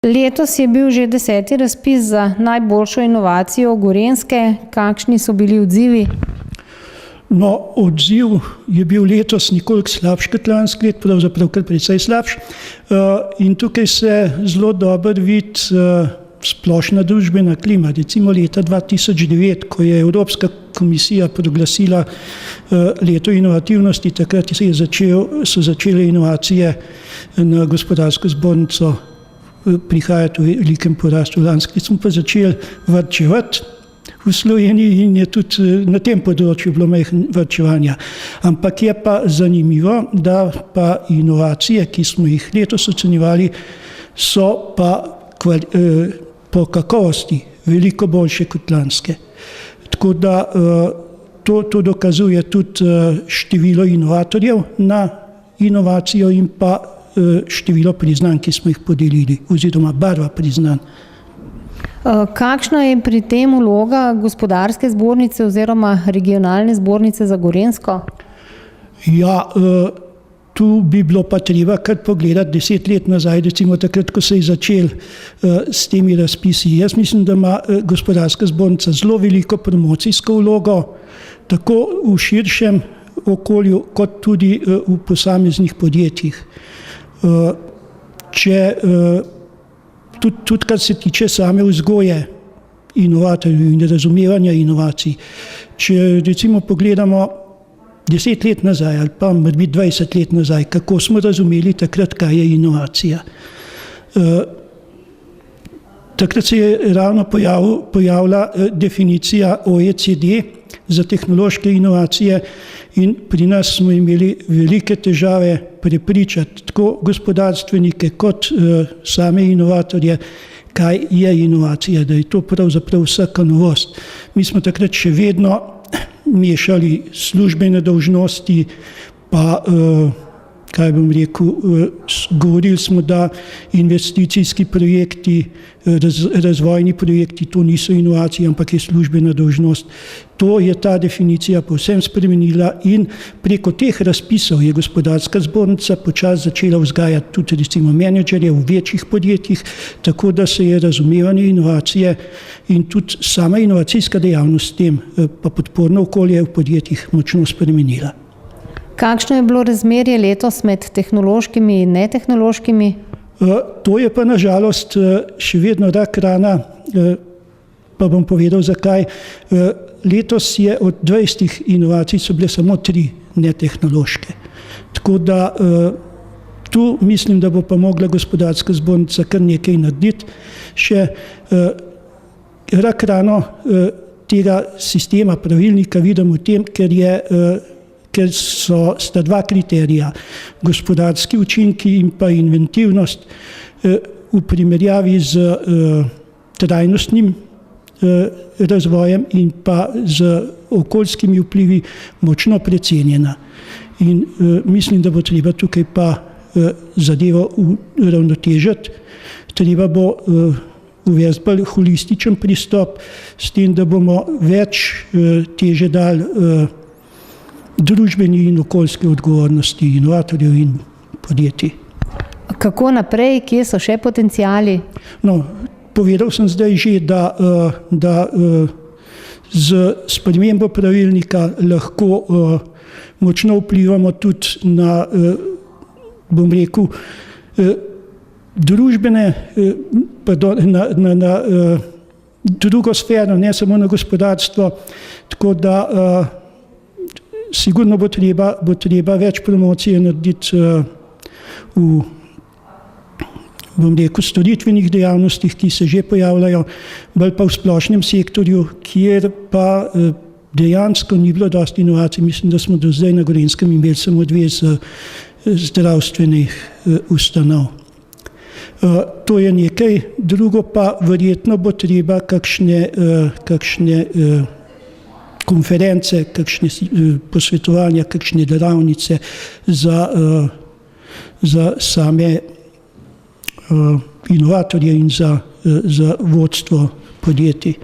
Letos je bil že 10. razpis za najboljšo inovacijo Gorenjske. Kakšni so bili odzivi? No, odziv je bil letos nekoliko slabši kot lansko leto, pravzaprav kar precej slabši. In tukaj se zelo dobro vidi splošna družbena klima. Recimo leta 2009, ko je Evropska komisija proglasila leto inovativnosti, takrat so začele inovacije na gospodarsko zbornico prihajati v velikem porastu. Lansko smo pa začeli varčevati v Sloveniji in je tudi na tem področju bilo majhno varčevanja. Ampak je pa zanimivo, da pa inovacije, ki smo jih letos ocenjevali, so pa po kakovosti veliko boljše kot lanske. Tako da to dokazuje tudi število inovatorjev na inovacijo in pa število priznanj, ki smo jih podelili, oziroma barva priznanj. Kakšna je pri tem vloga gospodarske zbornice oziroma regionalne zbornice za Gorenjsko? Ja, tu bi bilo pa treba kar pogledati 10 let nazaj, recimo takrat, ko se je začel s temi razpisi. Jaz mislim, da ima gospodarska zbornica zelo veliko promocijsko vlogo, tako v širšem okolju, kot tudi v posameznih podjetjih. Tudi kar se tiče same vzgoje inovatorjev in razumevanja inovacij. Če recimo pogledamo 10 let nazaj ali pa morda 20 let nazaj, kako smo razumeli takrat, kaj je inovacija. Takrat se je ravno pojavila definicija OECD za tehnološke inovacije in pri nas smo imeli velike težave prepričati tako gospodarstvenike kot same inovatorje, kaj je inovacija, da je to pravzaprav vsaka novost. Mi smo takrat še vedno mešali službene dolžnosti, pa govorili smo, da investicijski projekti, razvojni projekti, to niso inovacije, ampak je službena dolžnost. To je ta definicija povsem spremenila in preko teh razpisov je gospodarska zbornica počasi začela vzgajati tudi recimo menedžerje v večjih podjetjih, tako da se je razumevanje inovacije in tudi sama inovacijska dejavnost s tem pa podporno okolje v podjetjih močno spremenila. Kakšno je bilo razmerje letos med tehnološkimi in netehnološkimi? To je pa nažalost še vedno rak rana, pa bom povedal zakaj. Letos je od 20 inovacij so bile samo 3 netehnološke. Tako da tu mislim, da bo pa mogla gospodarska zbornica kar nekaj narediti. Še rak rano tega sistema pravilnika vidim v tem, ker sta dva kriterija, gospodarski učinki in pa inventivnost v primerjavi z trajnostnim razvojem in pa z okoljskimi vplivi močno precenjena. In mislim, da bo treba tukaj pa zadevo uravnotežiti. Treba bo uvesti bolj holističen pristop s tem, da bomo več teže dali družbeni in okoljske odgovornosti inovatorjev in podjetij. Kako naprej, kje so še potenciali? No, povedal sem zdaj že, da z spremembo pravilnika lahko močno vplivamo tudi na, bom rekel, družbene, na drugo sfero, ne samo na gospodarstvo, tako da sigurno bo treba več promocije narediti v, bom rekel, storitvenih dejavnostih, ki se že pojavljajo, bolj pa v splošnem sektorju, kjer pa dejansko ni bilo dosti inovacij. Mislim, da smo do zdaj na Gorenjskem imeli samo 2 zdravstvenih ustanov. To je nekaj, drugo pa verjetno bo treba kakšne konference, kakšne posvetovanja, kakšne delavnice za same inovatorje in za vodstvo podjetij.